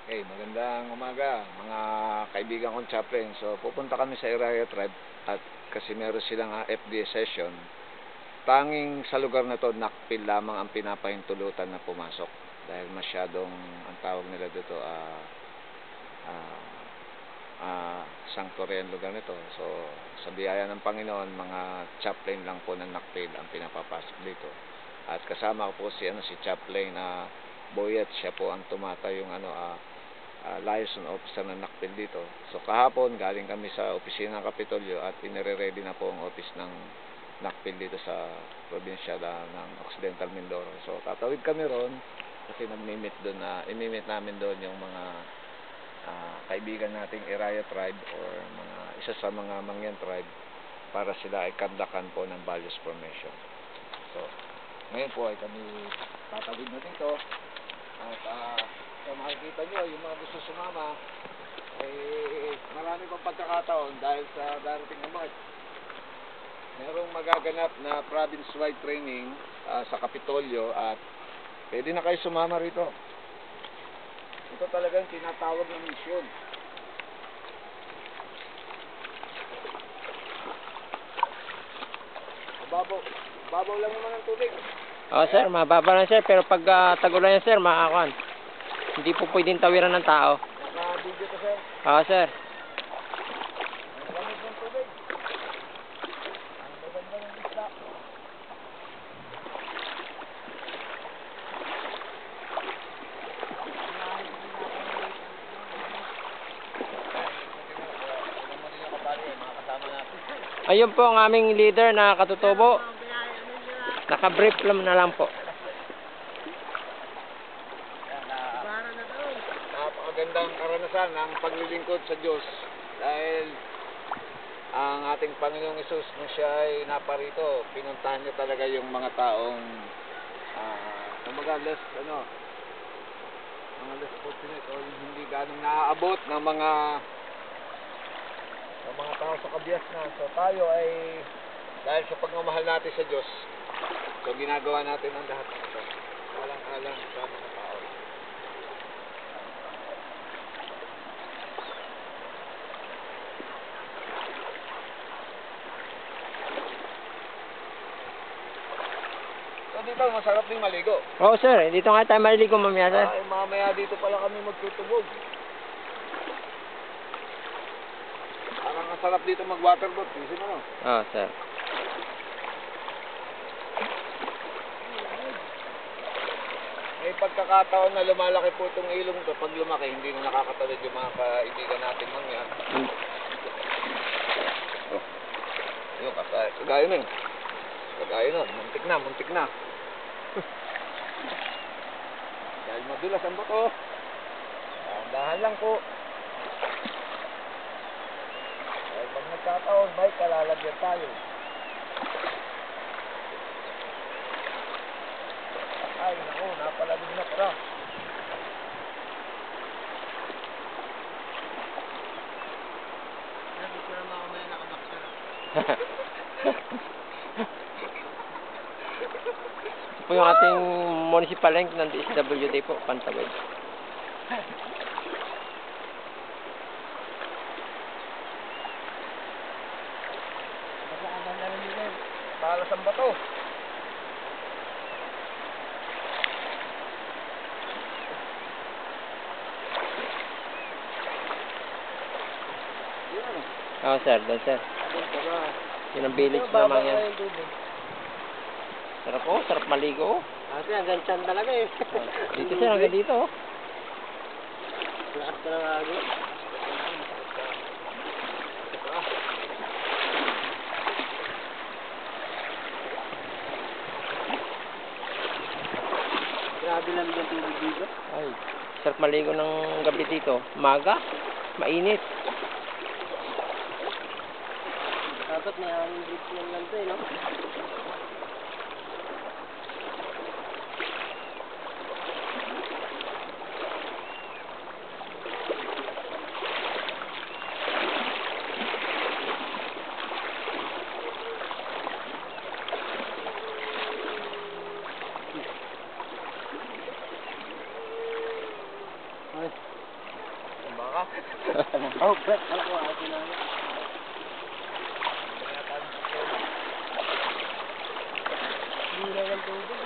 Okay, magandang umaga mga kaibigan kong chaplain. So pupunta kami sa Iraia Tribe at kasi meron silang FDA session. Tanging sa lugar na to, nakpil lamang ang pinapahintulutan na pumasok dahil masyadong ang tawag nila dito sanctuary ang lugar nito. So sa biyaya ng Panginoon, mga chaplain lang po ng nakpil ang pinapapasok dito. At kasama ko po si chaplain Boyet. Siya po ang tumatay yung liaison officer ng nakpil dito. So kahapon galing kami sa opisina ng Kapitolyo at inire-ready na po ang office ng nakpil dito sa probinsya ng Occidental Mindoro. So tatawid kami ron kasi imimit namin doon yung mga kaibigan nating Iraia Tribe or isa sa mga Mangyan Tribe para sila ay kandakan po ng values formation. So ngayon po ay kami tatawid na dito at kung makikita nyo, yung mga gusto sumama ay marami pang pagkakataon dahil sa darating na March. Merong magaganap na province-wide training sa Kapitolyo at pwede na kayo sumama rito. Ito talagang tinatawag na mission. Babaw lang naman ang tubig. Sir, mababa lang sir, pero pag tagulan yan sir, makakakuan. Hindi po pwedeng tawiran ng tao. Naka-video to sir? Sir. Ang lamig ng tubig. Ang maganda ng isla. Ayun po ang aming leader na katutubo. Naka-brief lang na lang po. Napakagandang karanasan ng paglilingkod sa Diyos dahil ang ating Panginoong Hesus nung siya ay naparito, pinuntahan niya talaga yung mga taong mga less fortunate o hindi ganong naaabot ng mga tao sa kabias na. So tayo ay dahil sa pagmamahal natin sa Diyos, so ginagawa natin ang lahat ng ito alang-alang sa mga tao. So dito masarap din maligo. Oo sir, dito nga tayo maliligo mamaya sir. Mamaya dito pala kami magtutubog. Parang ang sarap dito mag-waterboard. Kasi mo, no? Sir. May pagkakataon na lumalaki po itong ilong to. Pag lumaki, hindi na nakakatawid yung mga kaibigan natin Mangyan. Yung kagaya na yun. Kagaya na. Muntik na. Dahil madulas ang bato. Dahan lang po. Dahil pag nagkataon, may kalalagyan tayo. Ay, naku, napalamig na pala. Nabit ko naman ako may nakabaksa. Ito po yung ating municipal link ng DSWD po, Pantawid. Balas ang bato. Sir, doon sir. Yun ang village naman yan. Sarap sarap maligo. Kasi hanggang tiyan talaga eh. Dito sir, hanggang dito. Lakas ka ng agos. Grabe lang yung tubig dito. Ay, sarap maligo ng gabi dito. Maga, mainit. Dapat may hangin dito lang to eh, no? baka. Oh, bet. Ako, ako na. Hindi na yung tubig.